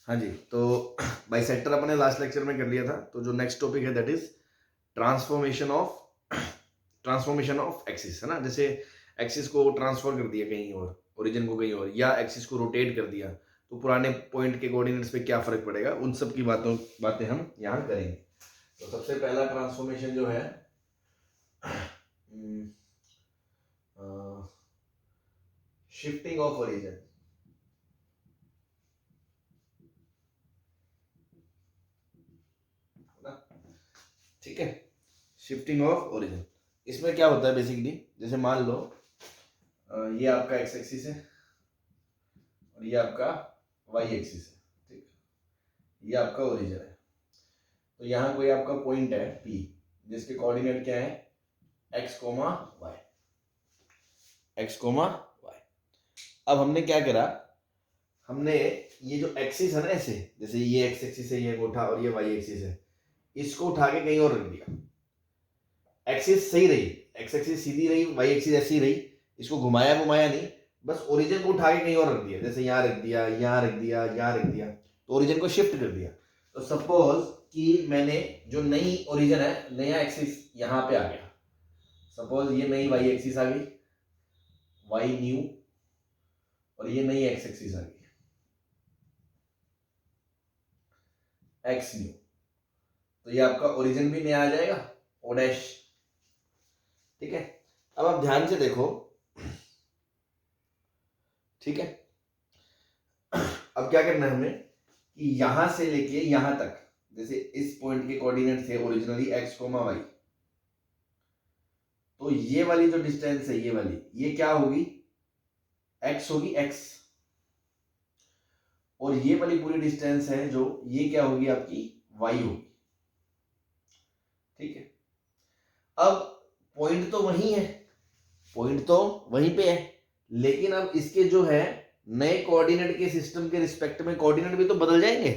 हाँ जी, तो बाइसेक्टर अपने लास्ट लेक्चर में कर लिया था। तो जो नेक्स्ट टॉपिक है that is transformation of transformation of axis, है ना। जैसे एक्सिस को ट्रांसफर कर दिया कहीं और, ओरिजिन को कहीं और, या एक्सिस को रोटेट कर दिया, तो पुराने पॉइंट के कोऑर्डिनेट्स पे क्या फर्क पड़ेगा, उन सब की बातें हम यहाँ करेंगे। तो सबसे पहला ट्रांसफॉर्मेशन जो है शिफ्टिंग ऑफ ओरिजिन। ठीक है, शिफ्टिंग ऑफ ओरिजिन। इसमें क्या होता है बेसिकली, जैसे मान लो ये आपका एक्स एक्सिस है और ये आपका वाई एक्सिस है। ठीक, ये आपका ओरिजिन है। तो यहाँ कोई आपका पॉइंट है P, जिसके कोऑर्डिनेट क्या है, x comma y, x comma y. अब हमने क्या करा, हमने ये जो एक्सिस है ना, ऐसे जैसे ये एक्स एक्सिस है, ये उठा, और ये वाई एक्सिस है, इसको उठा के कहीं और रख दिया। एक्सिस सही रही, एक्स एक्सिस सीधी रही, वाई एक्सिस ऐसी रही, इसको घुमाया घुमाया नहीं, बस ओरिजिन को उठा के कहीं और रख दिया। जैसे यहाँ रख दिया, यहाँ रख दिया, यहाँ रख दिया, तो ओरिजिन को शिफ्ट कर दिया। तो सपोज कि मैंने जो नई ओरिजिन है, नया एक्सिस यहाँ पे आ गया। सपोज ये नई वाई एक्सिस आ गई, वाई न्यू, और ये नई एक्स एक्सिस आ गई, एक्स न्यू। तो ये आपका ओरिजिन भी नया आ जाएगा, ओ डैश। ठीक है, अब आप ध्यान से देखो। ठीक है, अब क्या करना है हमें कि यहां से लेके यहां तक, जैसे इस पॉइंट के कोऑर्डिनेट थे ओरिजिनली एक्स कोमा वाई, तो ये वाली जो डिस्टेंस है, ये वाली, ये क्या होगी, एक्स होगी, एक्स। और ये वाली पूरी डिस्टेंस है जो, ये क्या होगी आपकी, वाई होगी। ठीक है, अब पॉइंट तो वही है, पॉइंट तो वहीं पे है, लेकिन अब इसके जो है नए कोऑर्डिनेट के सिस्टम के रिस्पेक्ट में कोऑर्डिनेट भी तो बदल जाएंगे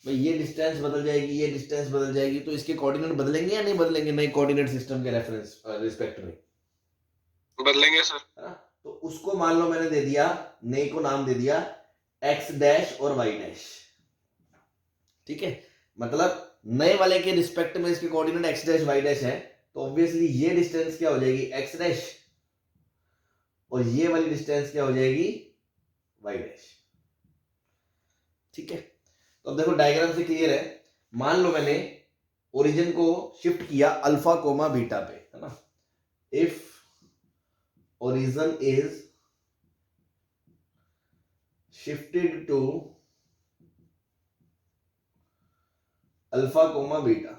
भाई। ये डिस्टेंस बदल जाएगी, ये डिस्टेंस बदल जाएगी, तो इसके कोऑर्डिनेट बदलेंगे या नहीं बदलेंगे नए कोऑर्डिनेट सिस्टम के रेफरेंस रिस्पेक्ट में? बदलेंगे सर, है ना। तो उसको मान लो मैंने दे दिया, नए को नाम दे दिया एक्स डैश और वाई डैश। ठीक है, मतलब नए वाले के रिस्पेक्ट में इसके coordinate x dash y dash है, तो ऑब्वियसली ये डिस्टेंस क्या हो जाएगी, एक्स डैश, और ये वाली डिस्टेंस क्या हो जाएगी, वाई डैश। ठीक है, तो अब देखो डायग्राम से क्लियर है। मान लो मैंने ओरिजिन को शिफ्ट किया अल्फा कोमा बीटा पे, है ना। If origin is shifted to alpha comma beta.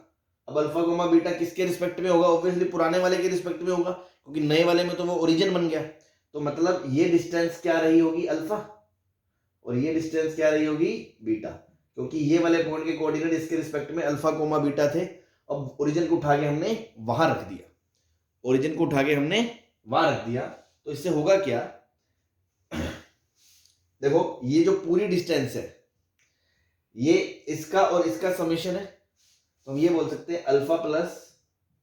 अब अल्फा कोमा बीटा किसके रिस्पेक्ट में होगा, ऑब्वियसली पुराने वाले के रिस्पेक्ट में होगा, क्योंकि नए वाले में तो वो ओरिजिन बन गया। तो मतलब ये डिस्टेंस क्या रही होगी, अल्फा, और ये डिस्टेंस क्या रही होगी, बीटा, क्योंकि ये वाले पॉइंट के कोऑर्डिनेट इसके रिस्पेक्ट में अल्फा कोमा बीटा थे। अब ओरिजिन को उठा के हमने वहां रख दिया, ओरिजिन को उठा के हमने वहां रख दिया, तो इससे होगा क्या, देखो ये जो पूरी डिस्टेंस है, ये इसका और इसका समेशन है। तो हम ये बोल सकते हैं अल्फा प्लस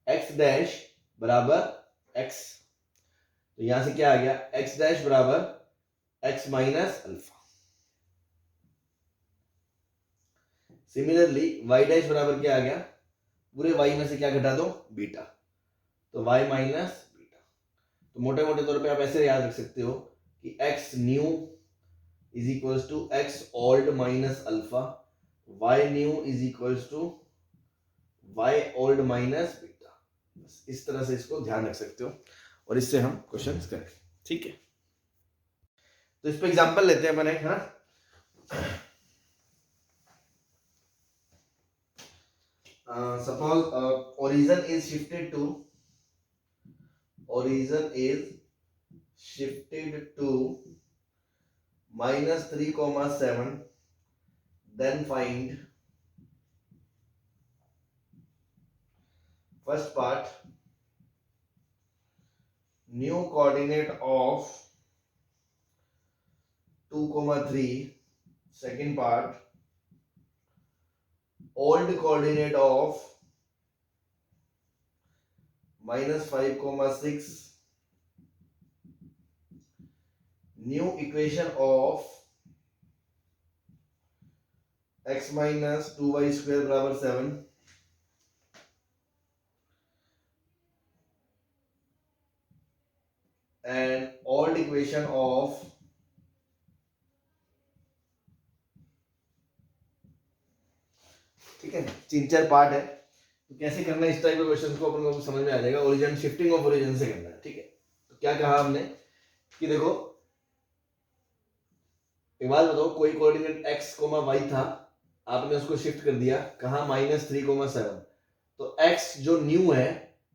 एक्स डैश बराबर एक्स। तो यहां से क्या आ गया, एक्स डैश बराबर x minus alpha. Similarly y dash बराबर क्या आ गया, पूरे वाई में से क्या घटा दो, बीटा, तो वाई माइनस बीटा। तो मोटे मोटे तौर पे आप ऐसे याद रख सकते हो कि x new is equals to x old minus alpha, y new is equals to y old minus beta. इस तरह से इसको ध्यान रख सकते हो, और इससे हम क्वेश्चंस करें। ठीक है, तो इस पे एग्जांपल लेते हैं अपन, है ना। Suppose origin is shifted to -3,7, then find first part new coordinate of 2,3, second part old coordinate of -5,6, new equation of x minus 2y square बराबर 7 and odd equation of ठीक है, 3-4 पार्ट है, तो कैसे करना है इस टाइप के क्वेश्चन को अपन लोगों को समझ में आ जाएगा। ओरिजिन, शिफ्टिंग ऑफ ओरिजिन से करना है, ठीक है। तो क्या कहा हमने कि देखो एक बात बताओ, कोई कोऑर्डिनेट x, y था, आपने उसको शिफ्ट कर दिया कहा -3, 7, तो x जो न्यू है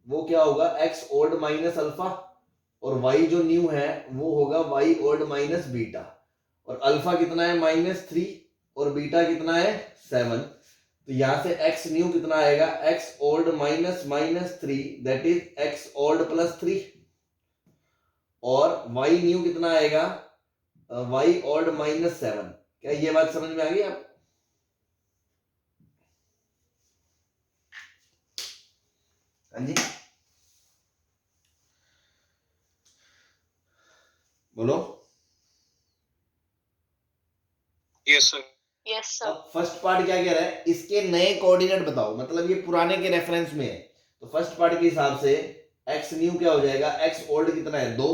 वो क्या होगा, x ओल्ड माइनस अल्फा, और y जो न्यू है वो होगा y ओल्ड माइनस बीटा, और अल्फा कितना है -3 और बीटा कितना है 7। तो यहां से x न्यू कितना आएगा, x old -3 that is x old +3, और y न्यू कितना आएगा, y ओल्ड -7। क्या ये बात समझ में आ गई आप? हाँ जी बोलो। Yes sir. अब फर्स्ट पार्ट क्या कह रहा है, इसके नए कोऑर्डिनेट बताओ, मतलब ये पुराने के रेफरेंस में है। तो फर्स्ट पार्ट के हिसाब से x न्यू क्या हो जाएगा, x ओल्ड कितना है 2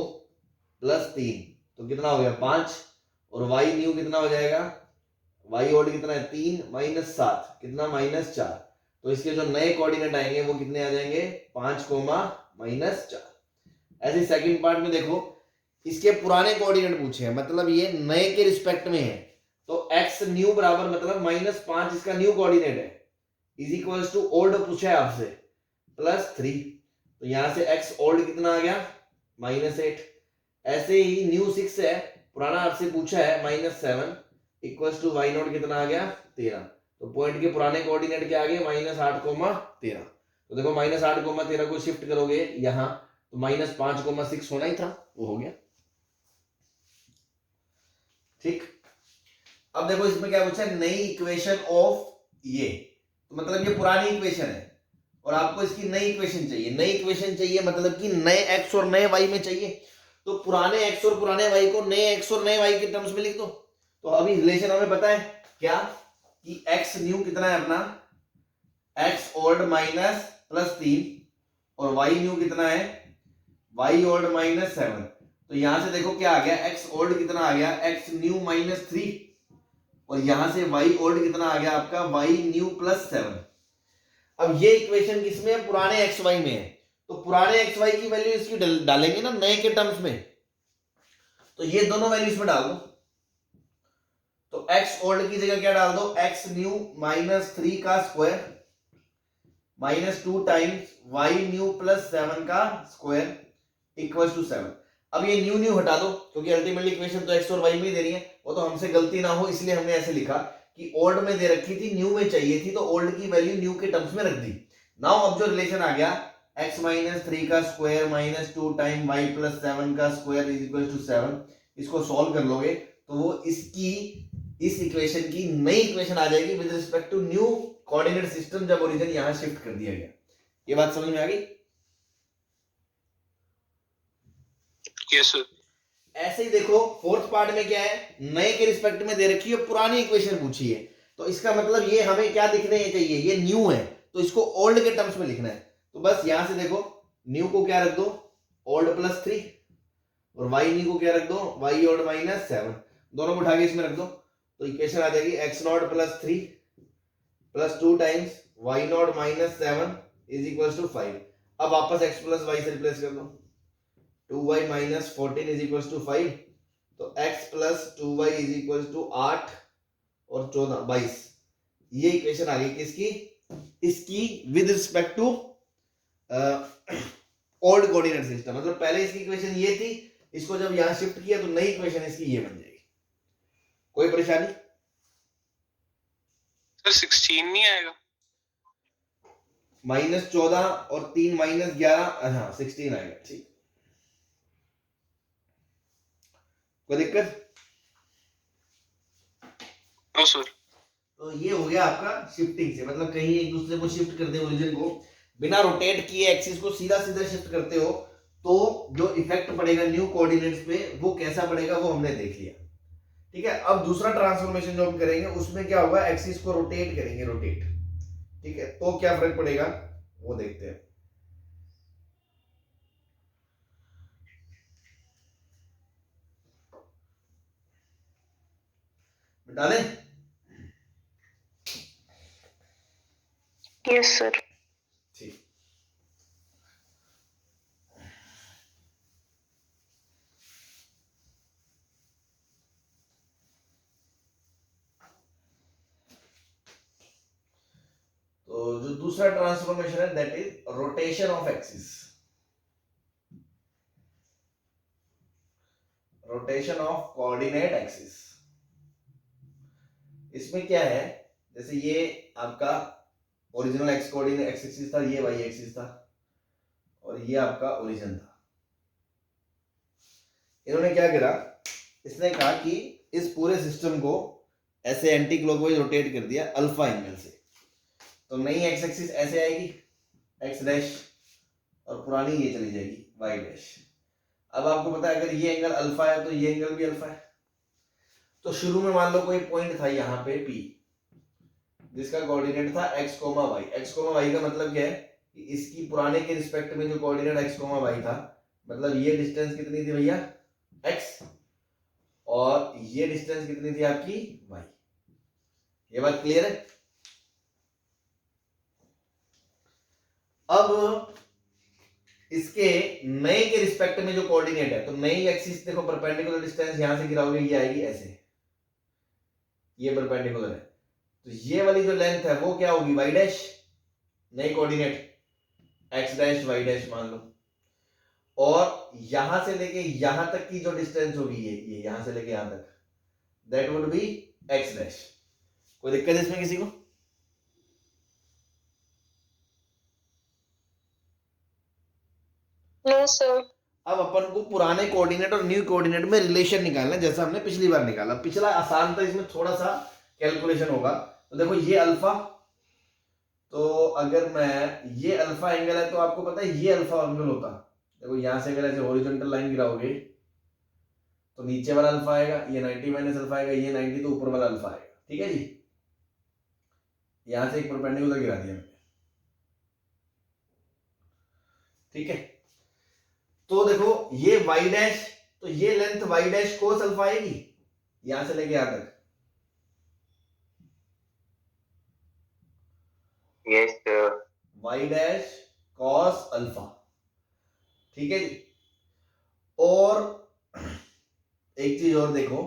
+ 3, तो कितना हो गया 5, और y न्यू कितना हो जाएगा, y ओल्ड कितना है 3 - 7 कितना -4। तो इसके जो नए कोऑर्डिनेट आएंगे वो कितने आ जाएंगे, 5, -4। ऐसे सेकंड पार्ट में देखो, इसके पुराने कोऑर्डिनेट पूछे हैं, मतलब ये नए के रिस्पेक्ट में है, तो x न्यू बराबर मतलब -5 इसका न्यू कोऑर्डिनेट है, इज इक्वल्स टू ओल्ड पूछा है आपसे +3, तो यहां से x ओल्ड कितना आ गया -8। ऐसे ही न्यू 6 है, पुराना आपसे पूछा है -7 इक्वल्स टू y नॉट कितना आ गया 13। तो पॉइंट के पुराने कोऑर्डिनेट क्या आ गए, -8, 13। तो देखो -8, 13 को शिफ्ट करोगे यहां, तो -5, 6 होना ही था, वो हो गया। ठीक, अब देखो इसमें क्या पूछा है, नई इक्वेशन ऑफ ये, तो मतलब ये पुरानी इक्वेशन है और आपको इसकी नई इक्वेशन चाहिए। नई इक्वेशन चाहिए मतलब कि नए x और नए y में चाहिए, तो पुराने x और पुराने y को नए x और नए y के टर्म्स में लिख दो। तो अभी रिलेशन हमें पता है क्या, कि x न्यू कितना है अपना, x ओल्ड -+3, और y न्यू कितना है, y ओल्ड -7। तो यहां से देखो क्या आ गया, x ओल्ड कितना आ गया, x न्यू -3, और यहां से y ओल्ड कितना आ गया आपका, y न्यू +7। अब ये इक्वेशन किसमें है, पुराने xy में है, तो पुराने xy की वैल्यू इसकी डालेंगे ना नए के टर्म्स में, तो ये दोनों वैल्यू इसमें डाल दो। तो x ओल्ड की जगह क्या डाल दो, x न्यू -3 का स्क्वायर -2 टाइम्स y न्यू +7 का स्क्वायर इक्वल्स टू 7। अब ये न्यू हटा दो, क्योंकि अल्टीमेटली इक्वेशन तो x और y में दे रही है, वो तो हमसे गलती ना हो इसलिए हमने ऐसे लिखा कि ओल्ड में दे रखी थी, न्यू में चाहिए थी, तो ओल्ड की वैल्यू न्यू के टर्म्स में रख दी। नाउ अब जो रिलेशन आ गया, x -3 का स्क्वायर -2 टाइम y +7 का स्क्वायर इज इक्वल टू 7, इसको सॉल्व कर लोगे तो वो इसकी इस इक्वेशन की नई इक्वेशन आ जाएगी with respect to new coordinate system, जब ओरिजिन यहां शिफ्ट कर दिया गया। ये बात समझ में आ गई? Yes sir. ऐसे ही देखो फोर्थ पार्ट में क्या है, नए के रिस्पेक्ट में दे रखी है, पुरानी इक्वेशन पूछी है, तो इसका मतलब ये हमें क्या दिखने चाहिए, ये न्यू है, तो इसको ओल्ड के टर्म्स में लिखना है। तो बस यहां से देखो न्यू को क्या रख दो, ओल्ड +3, और y न्यू को क्या रख दो, y ओल्ड -7, दोनों को उठा के इसमें रख दो, तो इक्वेशन आ जाएगी x not +3 +2 times y not -7 is equal to 5। अब वापस x + y से रिप्लेस कर दो, 2y - 14 इज इक्वल टू 5, तो x + 2y is equal to 8 और 14 22। ये इक्वेशन आ गई किसकी, इसकी with respect to old coordinate system. मतलब पहले इसकी इक्वेशन ये थी, इसको जब यहां शिफ्ट किया तो नई इक्वेशन इसकी ये बन जाएगी। कोई परेशानी? सर 16 नहीं आएगा, -14 और 3 -11, हाँ 16 आएगा। ठीक, कोई दिक्कत? No sir. तो ये हो गया आपका शिफ्टिंग से, मतलब कहीं एक दूसरे को शिफ्ट करते हो, ओरिजिन को बिना रोटेट किए एक्सिस को सीधा सीधा शिफ्ट करते हो, तो जो इफेक्ट पड़ेगा न्यू कोऑर्डिनेट्स पे वो कैसा पड़ेगा वो हमने देख लिया। ठीक है, अब दूसरा ट्रांसफॉर्मेशन जो हम करेंगे उसमें क्या होगा, एक्सिस को रोटेट करेंगे, रोटेट। ठीक है, तो क्या फर्क पड़ेगा वो देखते हैं। बता दें? Yes sir. ठीक, तो जो दूसरा ट्रांसफॉर्मेशन है that is rotation of axis, rotation of coordinate axis. इसमें क्या है, जैसे ये आपका original x coordinate x axis था, ये वाई एक्सिस था, और ये आपका ओरिजिन था। इन्होंने क्या करा, इसने कहा कि इस पूरे सिस्टम को ऐसे एंटी क्लॉकवाइज रोटेट कर दिया अल्फा एंगल से, तो नई एक्स एक्सिस ऐसे आएगी एक्स डैश, और पुरानी ये चली जाएगी वाई डैश। अब आपको पता है अगर ये एंगल अल्फा है तो ये एंगल भी अल्फा है। तो शुरू में मान लो कोई पॉइंट था यहाँ पे P, जिसका कोऑर्डिनेट था x, y। x, y का मतलब क्या है कि इसकी पुराने के रिस्पेक्ट में जो कोऑर्डिनेट x, y था, मतलब ये डिस्टेंस कितनी थी भैया x, और ये डिस्टेंस कितनी थी आपकी y। ये बात क्लियर है? अब इसके नए के रिस्पेक्ट में जो कोऑर्डिनेट है, तो नई एक्सिस देखो परपेंडिकुलर डिस्टेंस यहां से गिराओगे ये आएगी ऐसे, ये परपेंडिकुलर है, तो ये वाली जो लेंथ है वो क्या होगी y डैश, नई coordinate x dash y dash मान लो, और यहां से लेके यहां तक की जो डिस्टेंस होगी ये यहां से लेके यहां तक, that would be x dash. कोई दिक्कत है इसमें किसी को? No sir. अब अपन को पुराने कोऑर्डिनेट और न्यू कोऑर्डिनेट में रिलेशन निकालना है, जैसा हमने पिछली बार निकाला। पिछला आसान था, इसमें थोड़ा सा कैलकुलेशन होगा। तो देखो ये अल्फा, तो अगर मैं ये अल्फा एंगल है तो आपको पता है ये अल्फा एंगल होता, देखो यहां से अगर ऐसे हॉरिजॉन्टल लाइन गिराओगे तो नीचे वाला अल्फा आएगा, ये 90 माइनस अल्फा आएगा, ये 90 तो ऊपर वाला अल्फा आएगा। ठीक है जी, यहां से एक परपेंडिकुलर गिरा दिया मैंने। ठीक है, तो देखो ये y डैश, तो ये length y dash cos alpha आएगी यहां से लेके यहां तक। Yes sir. y dash cos alpha. ठीक है जी, और एक चीज और देखो,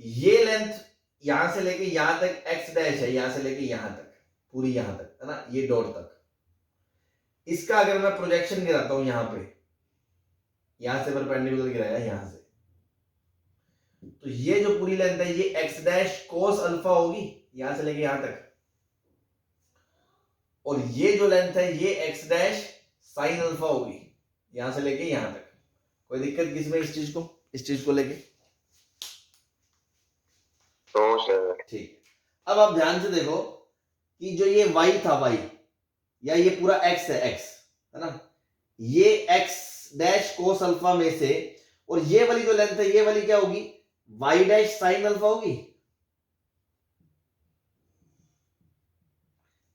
ये लेंथ यहां से लेके यहां तक x डैश है, यहां से लेके यहां तक पूरी यहां तक है ना, ये डॉट तक। इसका अगर मैं प्रोजेक्शन गिराता हूं यहां पे, यहां से परपेंडिकुलर गिराया यहां से, तो ये जो पूरी लेंथ है ये x डैश कोस अल्फा होगी यहां से लेके यहां तक, और ये जो लेंथ है ये x डैश साइन अल्फा होगी यहां से लेके यहां तक। कोई दिक्कत किसमें इस चीज को लेके? No sir. ठीक, अब आप ध्यान से देखो कि जो ये y था y, या ये पूरा x है x, है ना, ये x डैश कोस अल्फा में से, और ये वाली जो लेंथ है ये वाली क्या होगी, y डैश साइन अल्फा होगी,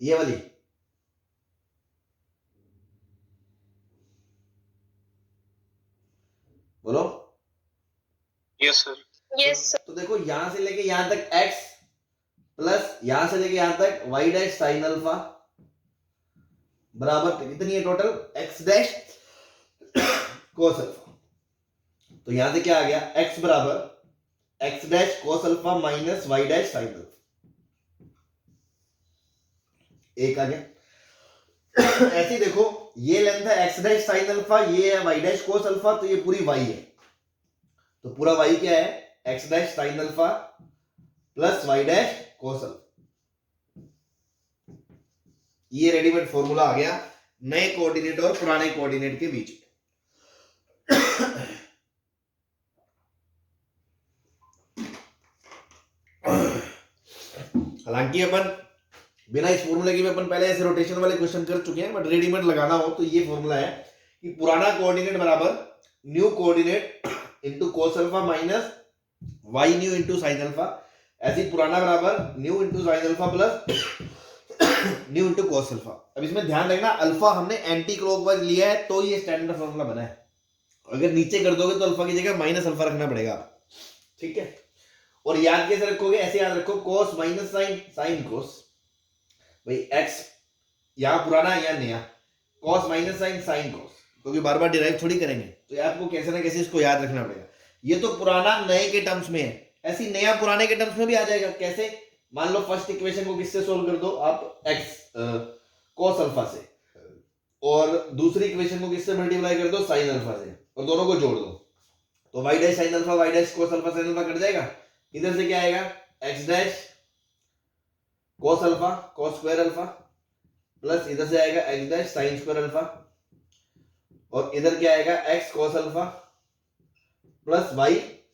ये वाली। बोलो। Yes sir. Yes sir. तो देखो यहां से लेके यहां तक x प्लस यहां से लेके यहां तक y डैश साइन अल्फा बराबर कितनी है total, x dash cos alpha. तो यहां से क्या आ गया, x बराबर x dash cos alpha minus y dash sine alpha, एक आ गया। ऐसे देखो ये लेंथ है x डैश साइन अल्फा, ये है y डैश कोस अल्फा, तो ये पूरी y है, तो पूरा y क्या है, x dash sine alpha plus y dash cos alpha. ये रेडीमेड फॉर्मूला आ गया नए कोऑर्डिनेट और पुराने कोऑर्डिनेट के बीच। हालांकि अपन बिना इस फॉर्मूले के भी अपन पहले ऐसे रोटेशन वाले क्वेश्चन कर चुके हैं, बट रेडीमेड लगाना हो तो ये फॉर्मूला है कि पुराना कोऑर्डिनेट बराबर new coordinate into cos alpha minus y new into sin alpha, ऐसे ही पुराना बराबर new into sin alpha plus new into cos alpha. अब इसमें ध्यान रखना अल्फा हमने एंटी क्लॉकवाइज लिया है तो ये स्टैंडर्ड फॉर्मूला बना है, अगर नीचे कर दोगे तो अल्फा की जगह माइनस अल्फा रखना पड़ेगा, ठीक है। और याद कैसे रखोगे, ऐसे याद रखो cos minus sine, sine cos, भाई x यहाँ पुराना या नया, cos minus sine sine cos, क्योंकि बार बार डिराइव थोड़ी करेंगे तो आपको कैसे ना कैसे इसको याद रखना पड़ेगा। ये तो पुराना नए के टर्म्स में है, ऐसी नया पुराने के टर्म्स में भी आ जाएगा। कैसे, मान लो फर्स्ट इक्वेशन को किससे सोल्व कर दो आप, x cos अल्फा से, और दूसरी इक्वेशन को किससे मल्टीप्लाई कर दो, साइन अल्फा से, और दोनों को जोड़ दो तो y dash sine alpha, y dash cos alpha sine alpha cut जाएगा। इधर से क्या आएगा, x dash cos alpha cos square alpha, plus इधर से आएगा x dash sine square alpha, और इधर क्या आएगा x cos alpha plus y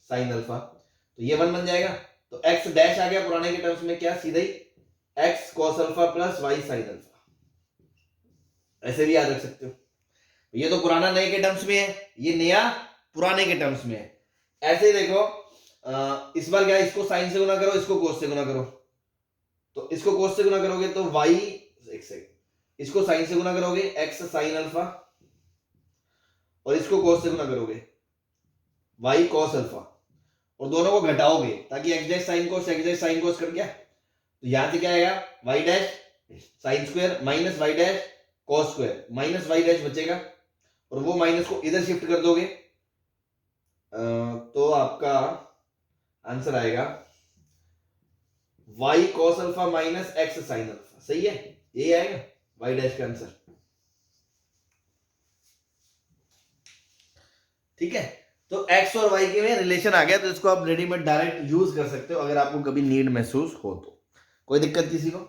sine alpha, तो ये 1 बन जाएगा। तो x डैश आ गया पुराने के टर्म्स में क्या, सीधे ही x cos alpha plus y sign alpha, ऐसे भी याद रख सकते हो। ये तो पुराना नए के टर्म्स में है, ये नया पुराने के टर्म्स में है। ऐसे ही देखो इस बार क्या, इसको साइन से गुना करो, इसको cos से गुना करो, तो इसको cos से गुना करोगे तो y, एक सेकंड, इसको साइन से गुना करोगे x साइन अल्फा, और इसको cos से गुना करोगे y cos अल्फा, और दोनों को घटाओगे ताकि x dash sign cos x dash sign cos कर गया, तो यहां से क्या आएगा y dash sine square minus y dash cos square, minus y dash बचेगा, और वो माइनस को इधर शिफ्ट कर दोगे तो आपका आंसर आएगा y cos alpha minus x sine alpha, सही है, यही आएगा y डैश का आंसर, ठीक है। तो x और y के में रिलेशन आ गया, तो इसको आप रेडीमेड डायरेक्ट यूज कर सकते हो अगर आपको कभी नीड महसूस हो तो। कोई दिक्कत किसी को?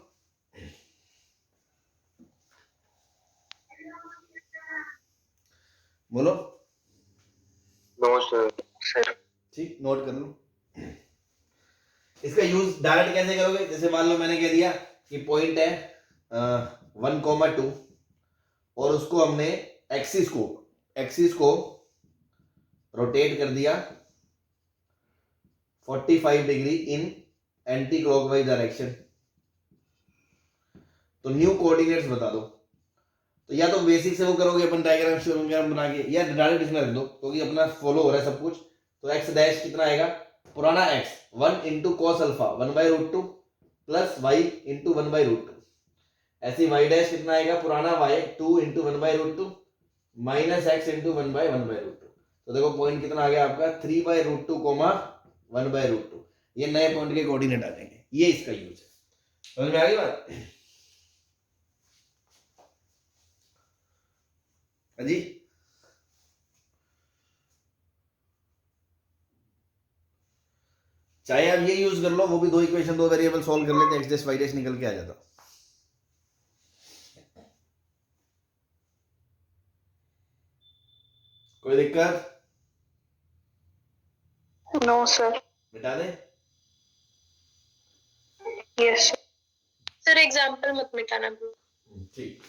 बोलो। No sir. ठीक, नोट कर लो। इसका यूज डायरेक्ट कैसे करोगे, जैसे मान लो मैंने कह दिया कि पॉइंट है 1,2 और उसको हमने एक्सिस को रोटेट कर दिया 45 degree in anti clockwise direction, तो न्यू कोऑर्डिनेट्स बता दो। तो या तो बेसिक से वो करोगे अपन डायग्राम बना के, या डायरेक्ट इसमें रख दो क्योंकि अपना फॉलो हो रहा है सब कुछ। तो x डैश कितना आएगा, पुराना x 1 into cos alpha 1/√2 plus y into 1/√2, ऐसे y डैश कितना आएगा, पुराना y 2 into 1/√2 minus x into 1/1/√2। तो देखो पॉइंट कितना आ गया आपका 3/√2 1/√2, ये नए पॉइंट के कोऑर्डिनेट आ जाएंगे, ये इसका यूज है। समझ में आ गई बात? जी चाहे आप ये यूज कर लो, वो भी 2 इक्वेशन 2 वेरिएबल सॉल्व कर लेते, x डैश y डैश निकल के आ जाता। कोई दिक्कत? No sir. मिटा दे? यस सर, एग्जांपल मत मिटाना। ठीक।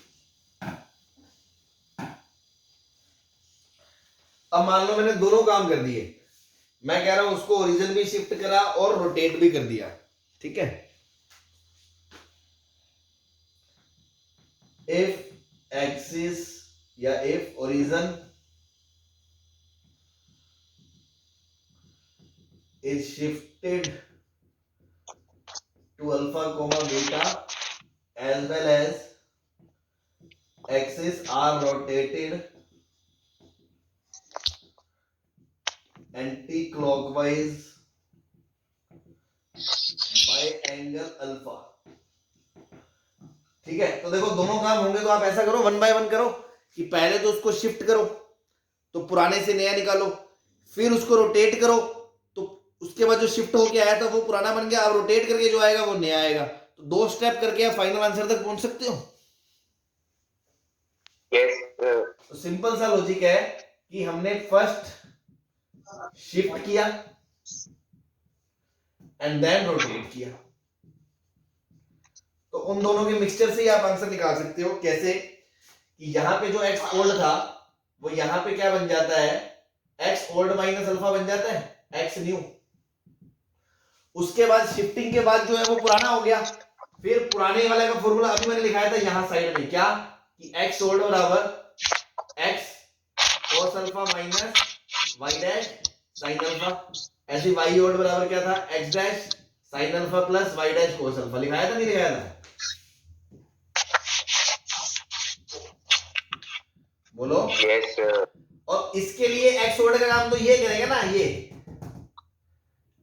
अब मान लो मैंने दोनों काम कर दिए, मैं कह रहा हूं उसको ओरिजिन भी शिफ्ट करा और रोटेट भी कर दिया, ठीक है। इफ एक्सिस या if origin is shifted to alpha comma beta as well as axes are rotated anti-clockwise by angle alpha, ठीक है। तो देखो दोनों काम होंगे तो आप ऐसा करो 1 by 1 करो कि पहले तो उसको शिफ्ट करो तो पुराने से नया निकालो, फिर उसको रोटेट करो तो उसके बाद जो शिफ्ट होके आया था वो पुराना बन गया, अब रोटेट करके जो आएगा वो नया आएगा। तो 2 स्टेप करके आप फाइनल आंसर तक पहुंच सकते हो। यस तो सिंपल सा लॉजिक है कि हमने फर्स्ट शिफ्ट किया एंड देन रोटेट किया, तो उन दोनों के मिक्सचर से ही आप आंसर निकाल सकते हो। कैसे कि यहां पे जो x ओल्ड था वो यहां पे क्या बन जाता है, एक्स ओल्ड माइनस अल्फा बन जाता है, एक्स न्यू। उसके बाद शिफ्टिंग के बाद जो है वो पुराना हो गया। फिर पुराने वाले का फॉर्मूला अभी मैंने लिखाया था यहां साइड में, क्या कि एक्स ओल्ड बराबर x cos alpha minus y dash sine alpha. ऐसे वाई ओल्ड बराबर क्या था, x dash sine alpha plus y dash cos alpha. लिखाया था नहीं लिखाया था, बोलो। Yes sir. और इसके लिए एक्स ओल्ड का काम तो ये करेगा ना, ये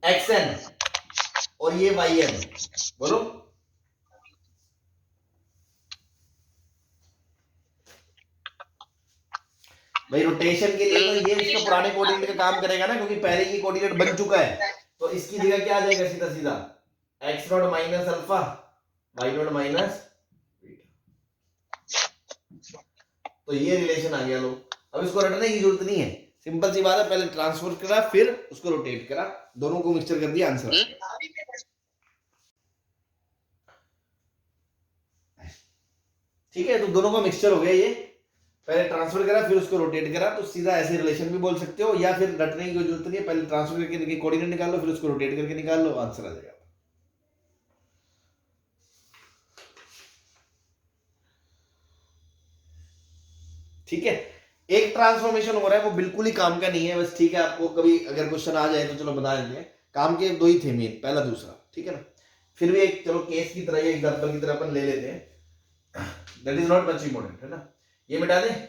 एक्स एन और ये वाई एन, बोलो। भाई रोटेशन के लिए तो ये इसका पुराने कोऑर्डिनेट का काम करेगा ना, क्योंकि पहले ये कोऑर्डिनेट बन चुका है। तो इसकी जगह क्या आ जाएगा, सीधा सीधा x not minus alpha y not minus. तो ये रिलेशन आ गया। लो अब इसको रटने की जरूरत नहीं है, सिंपल सी बात है, पहले ट्रांसफर करा फिर उसको रोटेट करा, दोनों को मिक्सचर कर दिया, आंसर आ गया। ठीक है, तो दोनों का मिक्सचर हो गया ये, पहले ट्रांसफर करा फिर उसको रोटेट करा, तो सीधा ऐसे रिलेशन भी बोल सकते हो, या फिर रटने की कोई जरूरत नहीं है, पहले ट्रांसफर करके कोऑर्डिनेट निकाल लो फिर उसको रोटेट करके निकाल लो, आंसर आ जाएगा। ठीक है, एक ट्रांसफॉर्मेशन हो रहा है वो बिल्कुल ही काम का नहीं है, बस ठीक है, आपको कभी अगर क्वेश्चन आ जाए तो चलो बता देंगे, काम के दो ही थे मेन, पहला दूसरा, ठीक है ना। फिर भी एक चलो केस की तरह या एग्जांपल की तरह अपन ले लेते हैं, that is not much important, है ना। ये मिटा दें,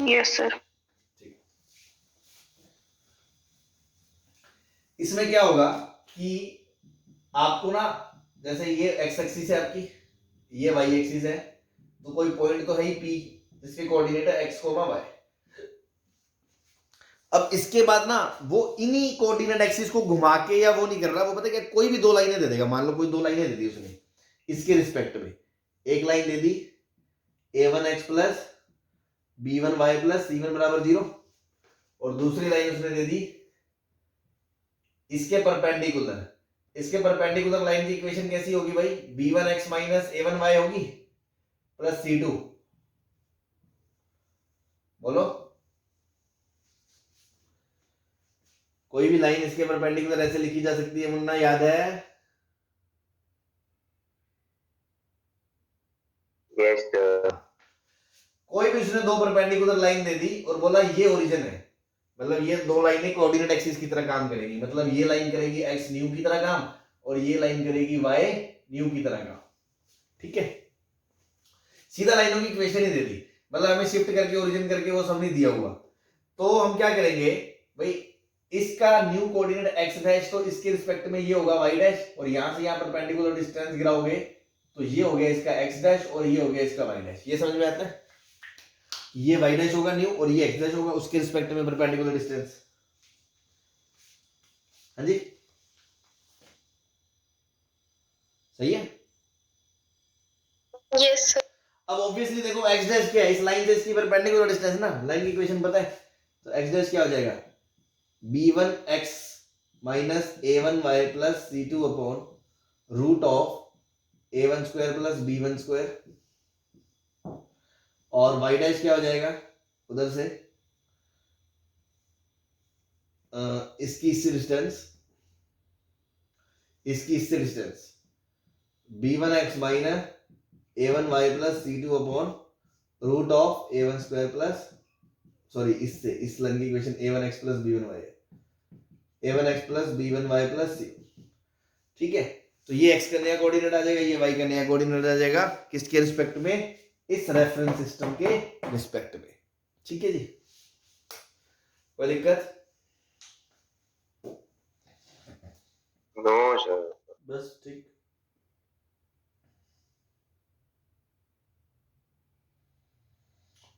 यस सर। इसमें क्या होगा कि आपको ना, जैसे ये एक्स एक्सिस है आपकी, ये वाई एक्सिस है, तो कोई पॉइंट तो है ही पी जिसके कोऑर्डिनेट है एक्स कोमा वाई। अब इसके बाद ना वो इन्हीं कोऑर्डिनेट एक्सिस को घुमा के या वो नहीं कर रहा, वो पता है क्या, कोई भी दो लाइनें दे देगा, मान लो कोई दो लाइनें दे दी उसने इसके रिस्पेक्ट में, एक लाइन दे दी a1x plus b1y plus c1 बराबर 0, और दूसरी लाइन उसने दे दी इसके परपेंडिकुलर, इसके परपेंडिकुलर लाइन की इक्वेशन कैसी होगी भाई, b1x माइनस a1y होगी प्लस c2, बोलो। कोई भी लाइन इसके परपेंडिकुलर ऐसे लिखी जा सकती है मुन्ना, याद है? Yes sir. कोई भी उसने दो परपेंडिकुलर लाइन दे दी और बोला ये ओरिजिन है, मतलब ये दो लाइनें कोऑर्डिनेट एक्सिस की तरह काम करेगी, मतलब ये लाइन करेगी एक्स न्यू की तरह काम और ये लाइन करेगी वाई न्यू की तरह काम, ठीक है। सीधा लाइनों की इक्वेशन ही दे दी, मतलब हमें शिफ्ट करके ओरिजिन करके वो सब नहीं दिया हुआ। तो हम क्या करेंगे भाई, इसका न्यू कोऑर्डिनेट एक्स डैश, तो इसके रिस्पेक्ट में ये होगा वाई डैश, और यहां से यहां परपेंडिकुलर डिस्टेंस गिराओगे तो ये हो गया इसका एक्स डैश और ये हो गया इसका वाई डैश। ये समझ में आता है, ये वाई डैश होगा न्यू और ये एक्स डैश होगा उसके रिस्पेक्ट में परपेंडिकुलर डिस्टेंस। हाँ जी, सही है। Yes sir. अब ऑब्वियसली देखो एक्स डैश क्या है, इस लाइन से इसकी परपेंडिकुलर डिस्टेंस ना, लाइन की इक्वेशन पता है, तो एक्स डैश क्या हो जाएगा, b1x minus a1y plus c2 upon root of a1 square plus b1 square, और y डैश क्या हो जाएगा उधर से इसकी इससे डिस्टेंस, इसकी इससे distance b1x minus a1y plus c2 upon root of a1 square plus, sorry इससे इस लाइन की इक्वेशन a1x प्लस b1y है, a1x plus b1y plus c, ठीक है। तो ये x का नया कोऑर्डिनेट आ जाएगा, ये y का नया कोऑर्डिनेट आ जाएगा, किसके रिस्पेक्ट में, इस रेफरेंस सिस्टम के रिस्पेक्ट में, ठीक है जी। कोई दिक्कत? No sir. बस ठीक।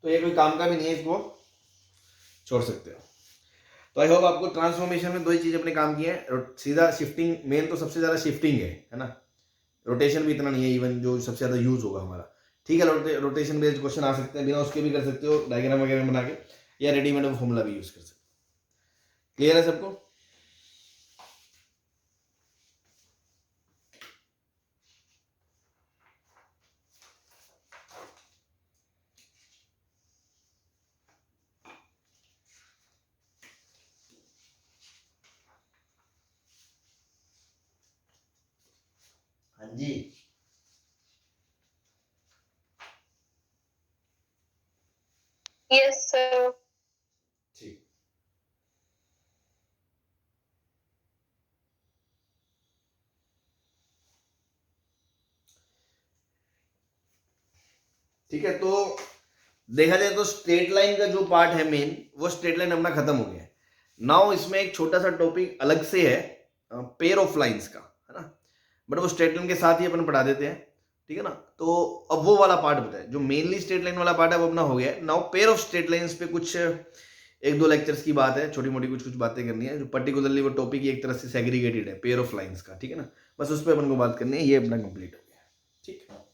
तो ये कोई काम का भी नहीं है, इसको छोड़ सकते हो। तो आई होप आपको ट्रांसफॉर्मेशन में दो ही चीज अपने काम की है, सीधा शिफ्टिंग, मेन तो सबसे ज्यादा शिफ्टिंग है ना, रोटेशन भी इतना नहीं है इवन जो सबसे ज्यादा यूज होगा हमारा, ठीक है। रोटेशन बेस्ड क्वेश्चन आ सकते हैं, बिना उसके भी कर सकते हो, डायग्राम वगैरह बना के, या रेडीमेड फॉर्मूला भी यूज कर सकते हो। क्लियर है सबको? जी Yes, sir. ठीक ठीक है। तो देखा जाए तो स्ट्रेट लाइन का जो पार्ट है मेन, वो स्ट्रेट लाइन अपना खत्म हो गया है। नाउ इसमें एक छोटा सा टॉपिक अलग से है, पेयर ऑफ लाइंस का, है ना, बट वो स्ट्रेट लाइन के साथ ही अपन पढ़ा देते हैं, ठीक है ना। तो अब वो वाला पार्ट बताए, जो मेनली स्ट्रेट लाइन वाला पार्ट है वो अपना हो गया है। Now pair of straight lines पे कुछ एक दो लेक्चर्स की बात है, छोटी मोटी कुछ कुछ बातें करनी है, जो पर्टिकुलरली वो टॉपिक ही एक तरह से सेग्रीगेटेड है पेयर ऑफ लाइंस का, ठीक है ना। बस उस पर अपन को बात करनी है, ये अपना कंप्लीट हो गया, ठीक है।